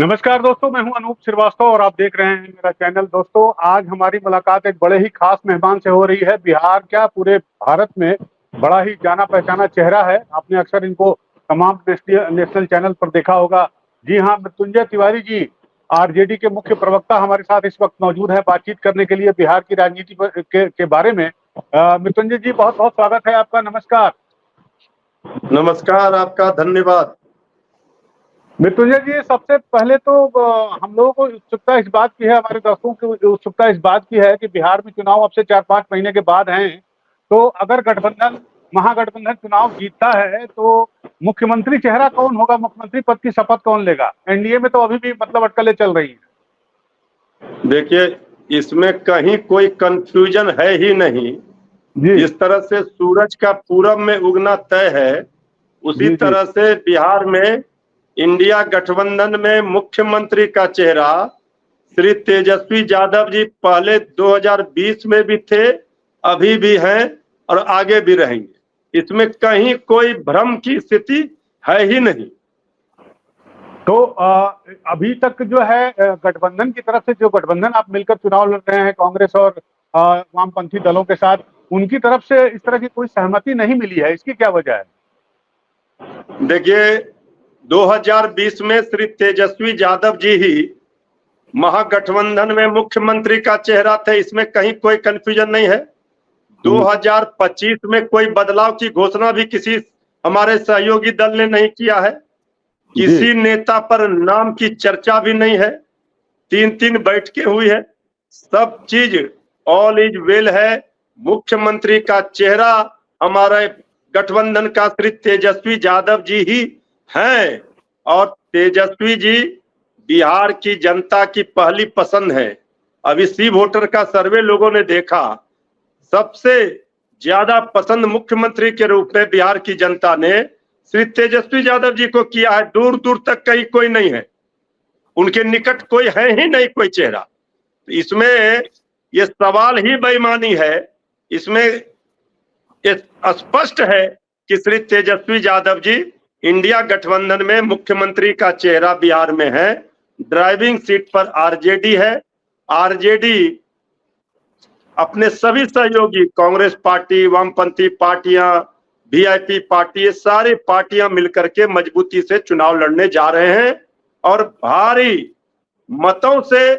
नमस्कार दोस्तों, मैं हूं अनूप श्रीवास्तव और आप देख रहे हैं मेरा चैनल। दोस्तों, आज हमारी मुलाकात एक बड़े ही खास मेहमान से हो रही है। बिहार क्या, पूरे भारत में बड़ा ही जाना-पहचाना चेहरा है। आपने अक्सर इनको तमाम नेशनल चैनल पर देखा होगा। जी हाँ, मृत्युंजय तिवारी जी, आरजेडी के मुख्य प्रवक्ता हमारे साथ इस वक्त मौजूद हैं बातचीत करने के लिए बिहार की राजनीति के बारे में। मृत्युंजय जी, बहुत-बहुत स्वागत है आपका। नमस्कार। नमस्कार, आपका धन्यवाद। मृत्युंजय जी, सबसे पहले तो हम लोगों को उत्सुकता इस बात की है, हमारे दर्शकों की उत्सुकता इस बात की है कि बिहार में चुनाव अब से 4-5 महीने के बाद हैं, तो अगर महागठबंधन चुनाव जीतता है, तो मुख्यमंत्री चेहरा कौन होगा? मुख्यमंत्री पद की शपथ कौन लेगा? एनडीए में तो अभी भी मतलब अटकलें चल रही हैं। देखिए, इसमें कहीं कोई कंफ्यूजन है ही नहीं। जी जिस तरह से सूरज का पूरब में उगना तय है, उसी जी जी तरह से बिहार में इंडिया गठबंधन में मुख्यमंत्री का चेहरा श्री तेजस्वी यादव जी पहले 2020 में भी थे, अभी भी हैं और आगे भी रहेंगे। इसमें कहीं कोई भ्रम की स्थिति है ही नहीं। तो अभी तक जो है गठबंधन की तरफ से, जो गठबंधन आप मिलकर चुनाव लड़ रहे हैं कांग्रेस और वामपंथी दलों के साथ, उनकी तरफ से इस तरह की कोई सहमति नहीं मिली है। इसकी क्या वजह है? देखिए, 2020 में श्री तेजस्वी यादव जी ही महागठबंधन में मुख्यमंत्री का चेहरा थे, इसमें कहीं कोई कंफ्यूजन नहीं है। 2025 में कोई बदलाव की घोषणा भी किसी हमारे सहयोगी दल ने नहीं किया है। किसी नेता पर नाम की चर्चा भी नहीं है। 3-3 बैठकें हुई है, सब चीज ऑल इज वेल है। मुख्यमंत्री का चेहरा हमारे गठबंधन का श्री तेजस्वी यादव जी ही हैं और तेजस्वी जी बिहार की जनता की पहली पसंद है। अब इसी वोटर का सर्वे लोगों ने देखा, सबसे ज्यादा पसंद मुख्यमंत्री के रूप में बिहार की जनता ने श्री तेजस्वी यादव जी को किया है। दूर दूर तक कहीं कोई नहीं है, उनके निकट कोई है ही नहीं कोई चेहरा। तो इसमें ये सवाल ही बेईमानी है। इसमें ये स्पष्ट है कि श्री तेजस्वी यादव जी इंडिया गठबंधन में मुख्यमंत्री का चेहरा बिहार में है। ड्राइविंग सीट पर आरजेडी है। आरजेडी अपने सभी सहयोगी कांग्रेस पार्टी, वामपंथी पार्टियां, वीआईपी पार्टी, ये सारी पार्टियां मिलकर के मजबूती से चुनाव लड़ने जा रहे हैं और भारी मतों से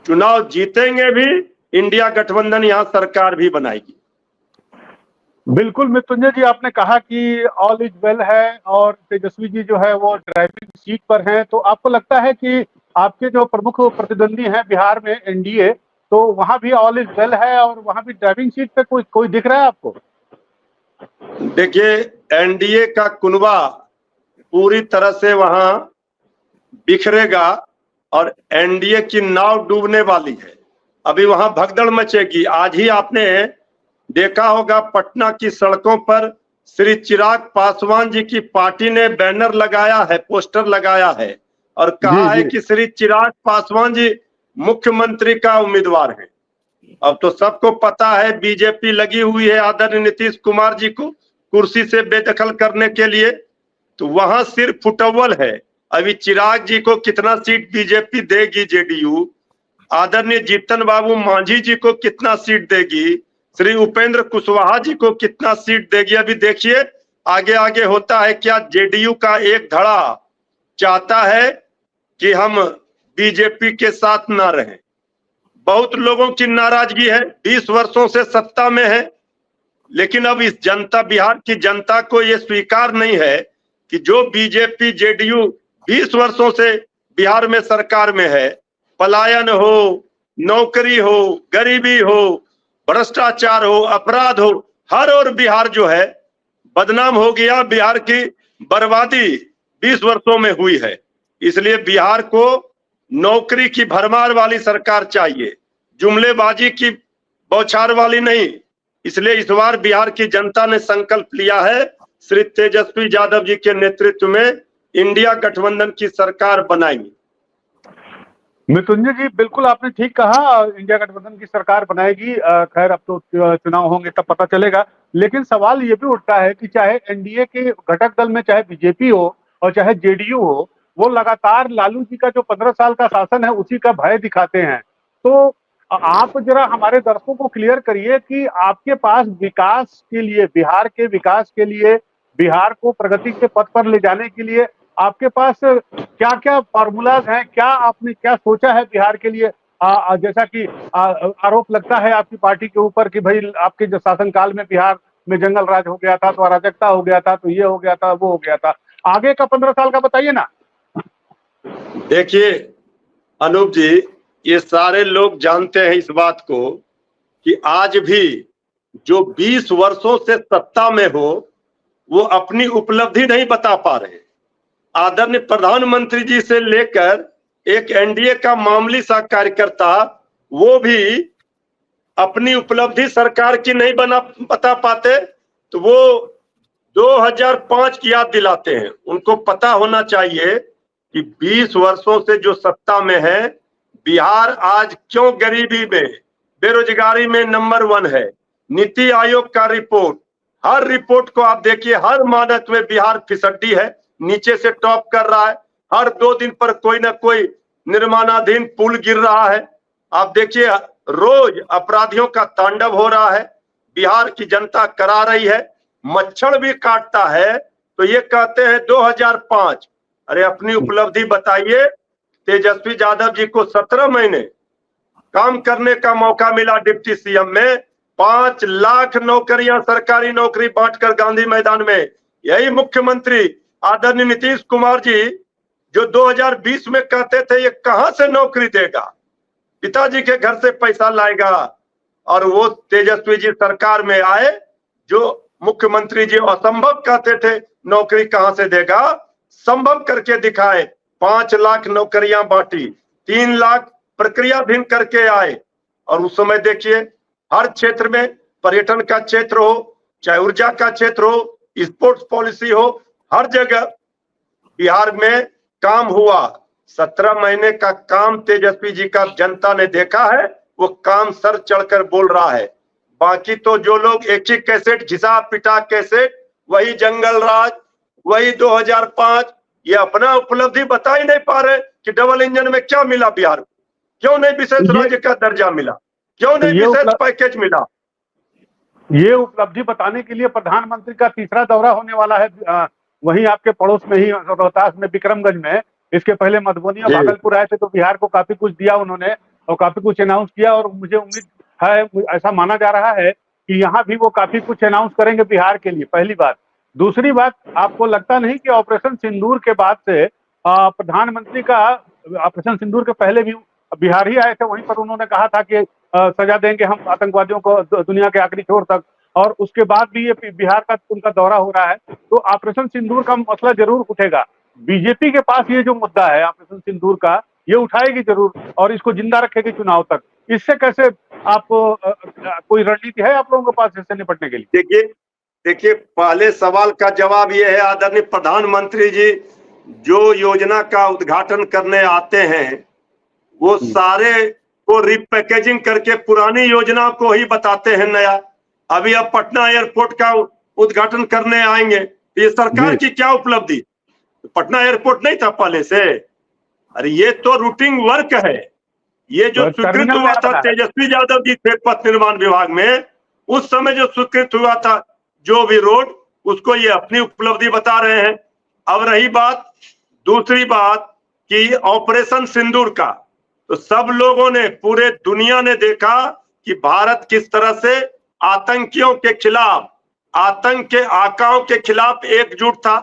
चुनाव जीतेंगे भी। इंडिया गठबंधन यहां सरकार भी बनाएगी। बिल्कुल मृत्युंजय जी, आपने कहा कि ऑल इज वेल है और तेजस्वी जी जो है वो ड्राइविंग सीट पर हैं, तो आपको लगता है कि आपके जो प्रमुख प्रतिद्वंदी हैं बिहार में एनडीए, तो वहां भी ऑल इज वेल है और वहां भी ड्राइविंग सीट पे कोई कोई दिख रहा है आपको? देखिए, एनडीए का कुनबा पूरी तरह से वहां बिखरेगा और एनडीए की नाव डूबने वाली है। अभी वहां भगदड़ मचेगी। आज ही आपने देखा होगा, पटना की सड़कों पर श्री चिराग पासवान जी की पार्टी ने बैनर लगाया है, पोस्टर लगाया है और कहा है कि श्री चिराग पासवान जी मुख्यमंत्री का उम्मीदवार है। अब तो सबको पता है बीजेपी लगी हुई है आदरणीय नीतीश कुमार जी को कुर्सी से बेदखल करने के लिए, तो वहां सिर्फ फुटअव्वल है। अभी चिराग जी को कितना सीट बीजेपी देगी, जेडीयू आदरणीय जीतन बाबू मांझी जी को कितना सीट देगी, श्री उपेंद्र कुशवाहा जी को कितना सीट देगी, अभी देखिए आगे आगे होता है क्या। जेडीयू का एक धड़ा चाहता है कि हम बीजेपी के साथ ना रहें। बहुत लोगों की नाराजगी है, 20 वर्षों से सत्ता में है, लेकिन अब इस जनता, बिहार की जनता को यह स्वीकार नहीं है कि जो बीजेपी जेडीयू 20 वर्षों से बिहार में सरकार में है, पलायन हो, नौकरी हो, गरीबी हो, भ्रष्टाचार हो, अपराध हो, हर ओर बिहार जो है बदनाम हो गया। बिहार की बर्बादी 20 वर्षों में हुई है। इसलिए बिहार को नौकरी की भरमार वाली सरकार चाहिए, जुमलेबाजी की बौछार वाली नहीं। इसलिए इस बार बिहार की जनता ने संकल्प लिया है, श्री तेजस्वी यादव जी के नेतृत्व में इंडिया गठबंधन की सरकार बनाएंगे। मृत्युंजय जी, बिल्कुल आपने ठीक कहा, इंडिया गठबंधन की सरकार बनाएगी। खैर, अब तो चुनाव होंगे तब पता चलेगा। लेकिन सवाल ये भी उठता है कि चाहे एनडीए के घटक दल में चाहे बीजेपी हो और चाहे जेडीयू हो, वो लगातार लालू जी का जो 15 साल का शासन है उसी का भय दिखाते हैं। तो आप जरा हमारे दर्शकों को क्लियर करिए कि आपके पास विकास के लिए, बिहार के विकास के लिए, बिहार को प्रगति के पथ पर ले जाने के लिए आपके पास क्या क्या फॉर्मूलाज हैं, क्या आपने क्या सोचा है बिहार के लिए? जैसा कि आरोप लगता है आपकी पार्टी के ऊपर कि भाई आपके जो शासनकाल में बिहार में जंगल राज हो गया था, तो अराजकता हो गया था, तो ये हो गया था, वो हो गया था। आगे का 15 साल का बताइए ना। देखिए अनूप जी, ये सारे लोग जानते हैं इस बात को कि आज भी जो 20 वर्षों से सत्ता में हो वो अपनी उपलब्धि नहीं बता पा रहे। आदरणीय प्रधानमंत्री जी से लेकर एक एनडीए का मामूली सा कार्यकर्ता वो भी अपनी उपलब्धि सरकार की नहीं बता पाते, तो वो 2005 की याद दिलाते हैं। उनको पता होना चाहिए कि 20 वर्षों से जो सत्ता में है, बिहार आज क्यों गरीबी में, बेरोजगारी में नंबर 1 है। नीति आयोग का रिपोर्ट, हर रिपोर्ट को आप देखिए, हर मानक में बिहार फिसड्डी है, नीचे से टॉप कर रहा है। हर 2 दिन पर कोई ना कोई निर्माणाधीन पुल गिर रहा है। आप देखिए रोज अपराधियों का तांडव हो रहा है। बिहार की जनता करा रही है, मच्छर भी काटता है तो ये कहते हैं 2005। अरे अपनी उपलब्धि बताइए। तेजस्वी यादव जी को 17 महीने काम करने का मौका मिला डिप्टी सीएम में। 5 लाख नौकरियां, सरकारी नौकरी बांटकर गांधी मैदान में। यही मुख्यमंत्री आदरणीय नीतीश कुमार जी जो 2020 में कहते थे ये कहां से नौकरी देगा, पिताजी के घर से पैसा लाएगा, और वो तेजस्वी जी सरकार में आए जो मुख्यमंत्री जी असंभव कहते थे नौकरी कहां से देगा, संभव करके दिखाए। 5 लाख नौकरियां बांटी, 3 लाख प्रक्रियाधीन करके आए। और उस समय देखिए हर क्षेत्र में, पर्यटन का क्षेत्र हो, चाहे ऊर्जा का क्षेत्र हो, स्पोर्ट्स पॉलिसी हो, हर जगह बिहार में काम हुआ। 17 महीने का काम तेजस्वी जी का जनता ने देखा है, वो काम सर चढ़कर बोल रहा है। बाकी तो जो लोग एक ही कैसेट, घिसा पिटा कैसेट, वही जंगल राज, वही 2005, ये अपना उपलब्धि बता ही नहीं पा रहे कि डबल इंजन में क्या मिला बिहार को, क्यों नहीं विशेष राज्य का दर्जा मिला, क्यों नहीं विशेष पैकेज मिला। ये उपलब्धि बताने के लिए प्रधानमंत्री का तीसरा दौरा होने वाला है। वहीं आपके पड़ोस में ही रोहतास में, विक्रमगंज में। इसके पहले मधुबनी और भागलपुर आए थे तो बिहार को काफी कुछ दिया उन्होंने और काफी कुछ अनाउंस किया, और मुझे उम्मीद है, ऐसा माना जा रहा है कि यहाँ भी वो काफी कुछ अनाउंस करेंगे बिहार के लिए। पहली बात। दूसरी बात, आपको लगता नहीं कि ऑपरेशन सिंदूर के बाद से प्रधानमंत्री का, ऑपरेशन सिंदूर के पहले भी बिहार ही आए थे, वहीं पर उन्होंने कहा था कि सजा देंगे हम आतंकवादियों को दुनिया के आखिरी छोर तक, और उसके बाद भी ये बिहार का उनका दौरा हो रहा है, तो ऑपरेशन सिंदूर का मसला जरूर उठेगा। बीजेपी के पास ये जो मुद्दा है ऑपरेशन सिंदूर का, ये उठाएगी जरूर और इसको जिंदा रखेगी चुनाव तक। इससे कैसे आप कोई रणनीति है आप लोगों के पास इससे निपटने के लिए? देखिए पहले सवाल का जवाब ये है, आदरणीय प्रधानमंत्री जी जो योजना का उद्घाटन करने आते हैं वो सारे को रिपैकेजिंग करके पुरानी योजना को ही बताते हैं नया। अभी अब पटना एयरपोर्ट का उद्घाटन करने आएंगे, ये सरकार की क्या उपलब्धि? पटना एयरपोर्ट नहीं था पहले से? अरे ये तो रूटीन वर्क है। ये जो स्वीकृत हुआ था, तेजस्वी यादव जी थे पथ निर्माण विभाग में, उस समय जो स्वीकृत हुआ था जो भी रोड, उसको ये अपनी उपलब्धि बता रहे हैं। अब रही बात, दूसरी बात कि ऑपरेशन सिंदूर का, तो सब लोगों ने, पूरे दुनिया ने देखा कि भारत किस तरह से आतंकियों के खिलाफ, आतंक के आकाओं के खिलाफ एकजुट था।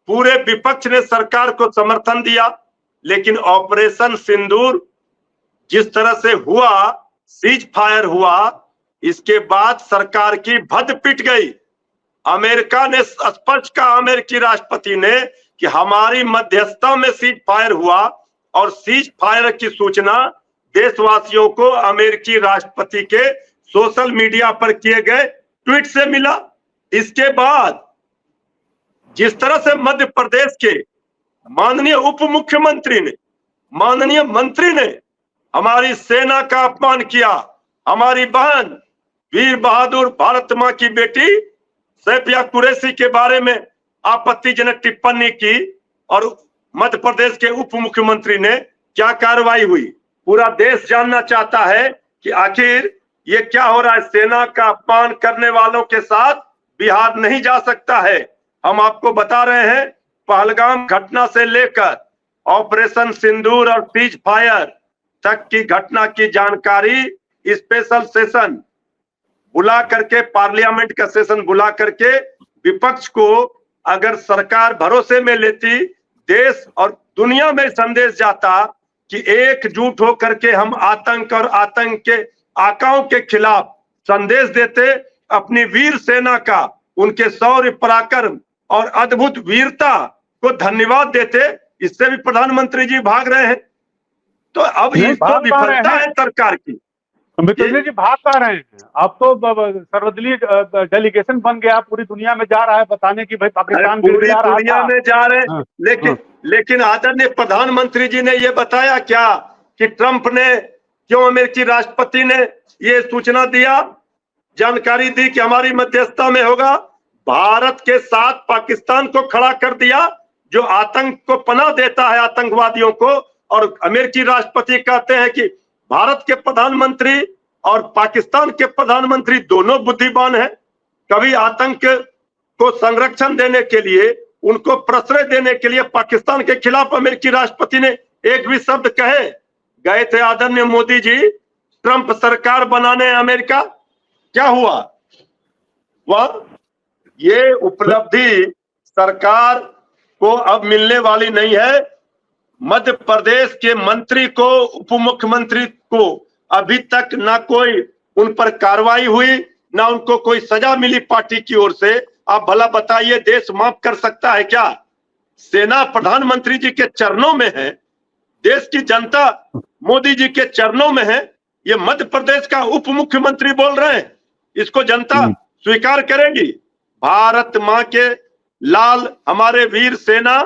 पूरे विपक्ष ने सरकार को समर्थन दिया, लेकिन ऑपरेशन सिंदूर जिस तरह से हुआ, सीज फायर हुआ, इसके बाद सरकार की भद्द पिट गई। अमेरिका ने स्पष्ट कहा, अमेरिकी राष्ट्रपति ने, कि हमारी मध्यस्थता में सीज फायर हुआ, और सीज फायर की सूचना देशवासियों को अमेरिकी राष्ट्रपति के सोशल मीडिया पर किए गए ट्वीट से मिला। इसके बाद जिस तरह से मध्य प्रदेश के माननीय उप मुख्यमंत्री ने, माननीय मंत्री ने हमारी सेना का अपमान किया, हमारी बहन वीर बहादुर भारत मां की बेटी सैफिया कुरैशी के बारे में आपत्तिजनक टिप्पणी की, और मध्य प्रदेश के उप मुख्यमंत्री ने क्या कार्रवाई हुई। पूरा देश जानना चाहता है कि आखिर ये क्या हो रहा है। सेना का अपमान करने वालों के साथ बिहार नहीं जा सकता है। हम आपको बता रहे हैं, पहलगाम घटना से लेकर ऑपरेशन सिंदूर और सीज फायर तक की घटना की जानकारी स्पेशल सेशन बुला करके, पार्लियामेंट का सेशन बुला करके विपक्ष को अगर सरकार भरोसे में लेती, देश और दुनिया में संदेश जाता कि एकजुट होकर के हम आतंक और आतंक के आकाओं के खिलाफ संदेश देते, अपनी वीर सेना का, उनके शौर्य पराक्रम और अद्भुत वीरता को धन्यवाद देते। इससे भी प्रधानमंत्री जी भाग रहे हैं। तो अब इसको विफलता है सरकार की। मृत्युंजय जी भाग पा रहे हैं। अब तो सर्वदलीय डेलीगेशन बन गया, पूरी दुनिया में जा रहा है बताने की भाई पाकिस्तान पूरी दुनिया में जा रहे हैं। लेकिन आदरणीय प्रधानमंत्री जी ने ये बताया क्या कि ट्रंप ने, क्यों अमेरिकी राष्ट्रपति ने ये सूचना दिया, जानकारी दी कि हमारी मध्यस्थता में होगा। भारत के साथ पाकिस्तान को खड़ा कर दिया जो आतंक को पनाह देता है, आतंकवादियों को। और अमेरिकी राष्ट्रपति कहते हैं कि भारत के प्रधानमंत्री और पाकिस्तान के प्रधानमंत्री दोनों बुद्धिमान हैं। कभी आतंक को संरक्षण देने के लिए, उनको प्रश्रय देने के लिए पाकिस्तान के खिलाफ अमेरिकी राष्ट्रपति ने एक भी शब्द कहे। गए थे आदरणीय मोदी जी ट्रंप सरकार बनाने अमेरिका, क्या हुआ? वह ये उपलब्धि सरकार को अब मिलने वाली नहीं है। मध्य प्रदेश के मंत्री को, उप मुख्यमंत्री को अभी तक ना कोई उन पर कार्रवाई हुई, ना उनको कोई सजा मिली पार्टी की ओर से। आप भला बताइए, देश माफ कर सकता है क्या? सेना प्रधानमंत्री जी के चरणों में है, देश की जनता मोदी जी के चरणों में है। ये मध्य प्रदेश का उप मुख्यमंत्री बोल रहे हैं, इसको जनता स्वीकार करेगी? भारत मां के लाल, हमारे वीर सेना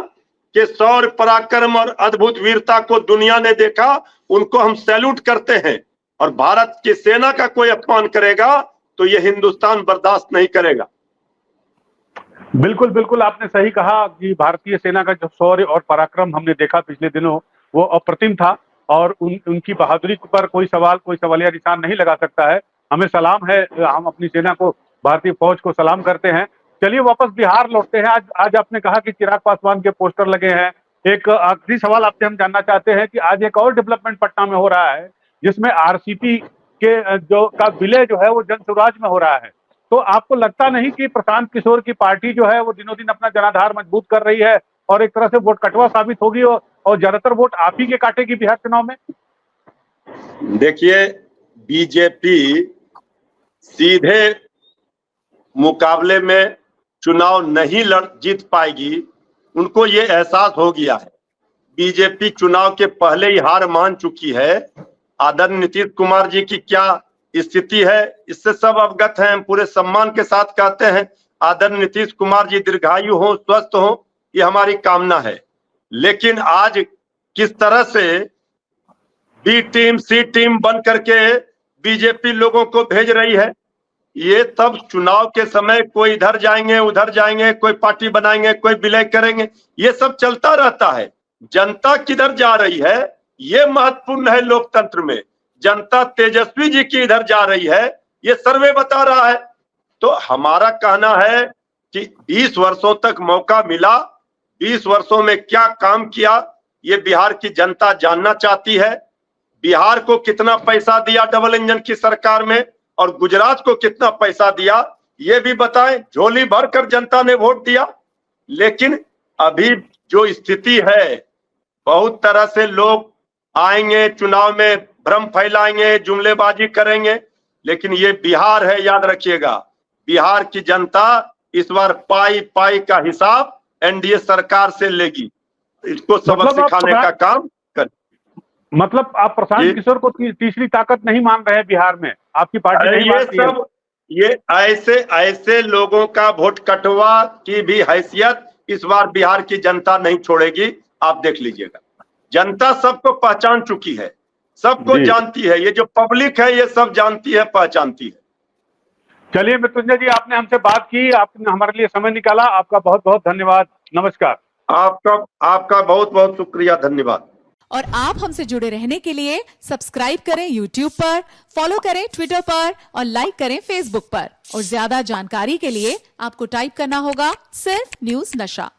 के शौर्य पराक्रम और अद्भुत वीरता को दुनिया ने देखा, उनको हम सैल्यूट करते हैं। और भारत की सेना का कोई अपमान करेगा तो ये हिंदुस्तान बर्दाश्त नहीं करेगा। बिल्कुल बिल्कुल, आपने सही कहा कि भारतीय सेना का जो शौर्य और पराक्रम हमने देखा पिछले दिनों, वो अप्रतिम था। और उनकी बहादुरी पर कोई सवालिया निशान नहीं लगा सकता है। हमें सलाम है, हम अपनी सेना को, भारतीय फौज को सलाम करते हैं। चलिए वापस बिहार लौटते हैं। आज आपने कहा कि चिराग पासवान के पोस्टर लगे हैं। एक आखिरी सवाल आपसे हम जानना चाहते हैं कि आज एक और डेवलपमेंट पटना में हो रहा है, जिसमें आरसीपी के जो का विलय जो है वो जन स्वराज में हो रहा है। तो आपको लगता नहीं कि प्रशांत किशोर की पार्टी जो है वो दिनों दिन अपना जनाधार मजबूत कर रही है और एक तरह से वोट कटवा साबित होगी और ज्यादातर वोट आप ही के काटेगी बिहार चुनाव में? देखिए, बीजेपी सीधे मुकाबले में चुनाव नहीं जीत पाएगी, उनको ये एहसास हो गया है। बीजेपी चुनाव के पहले ही हार मान चुकी है। आदरणीय नीतीश कुमार जी की क्या स्थिति है, इससे सब अवगत हैं। हम पूरे सम्मान के साथ कहते हैं आदरणीय नीतीश कुमार जी दीर्घायु हो, स्वस्थ हो, ये हमारी कामना है। लेकिन आज किस तरह से बी टीम सी टीम बन करके बीजेपी लोगों को भेज रही है, ये तब चुनाव के समय कोई इधर जाएंगे, उधर जाएंगे, कोई पार्टी बनाएंगे, कोई विलय करेंगे, ये सब चलता रहता है। जनता किधर जा रही है ये महत्वपूर्ण है लोकतंत्र में। जनता तेजस्वी जी की इधर जा रही है, ये सर्वे बता रहा है। तो हमारा कहना है कि 20 वर्षों तक मौका मिला, 20 वर्षों में क्या काम किया ये बिहार की जनता जानना चाहती है। बिहार को कितना पैसा दिया डबल इंजन की सरकार में और गुजरात को कितना पैसा दिया ये भी बताएं। झोली भर कर जनता ने वोट दिया। लेकिन अभी जो स्थिति है, बहुत तरह से लोग आएंगे चुनाव में, भ्रम फैलाएंगे, जुमलेबाजी करेंगे, लेकिन ये बिहार है, याद रखिएगा। बिहार की जनता इस बार पाई पाई का हिसाब एनडीए सरकार से लेगी। इसको सबक सिखाने का काम कर। मतलब आप प्रशांत किशोर को तीसरी ताकत नहीं मान रहे हैं बिहार में? आपकी पार्टी नहीं मानती है? ये ऐसे लोगों का वोट कटवा की भी हैसियत इस बार बिहार की जनता नहीं छोड़ेगी। आप देख लीजिएगा, जनता सबको पहचान चुकी है, सबको जानती है। ये जो पब्लिक है ये सब जानती है, पहचानती है। चलिए मृत्युंजय जी, आपने हमसे बात की, आपने हमारे लिए समय निकाला, आपका बहुत बहुत धन्यवाद। नमस्कार। आपका बहुत बहुत शुक्रिया, धन्यवाद। और आप हमसे जुड़े रहने के लिए सब्सक्राइब करें YouTube पर, फॉलो करें ट्विटर पर और लाइक करें Facebook पर। और ज्यादा जानकारी के लिए आपको टाइप करना होगा सिर्फ न्यूज नशा।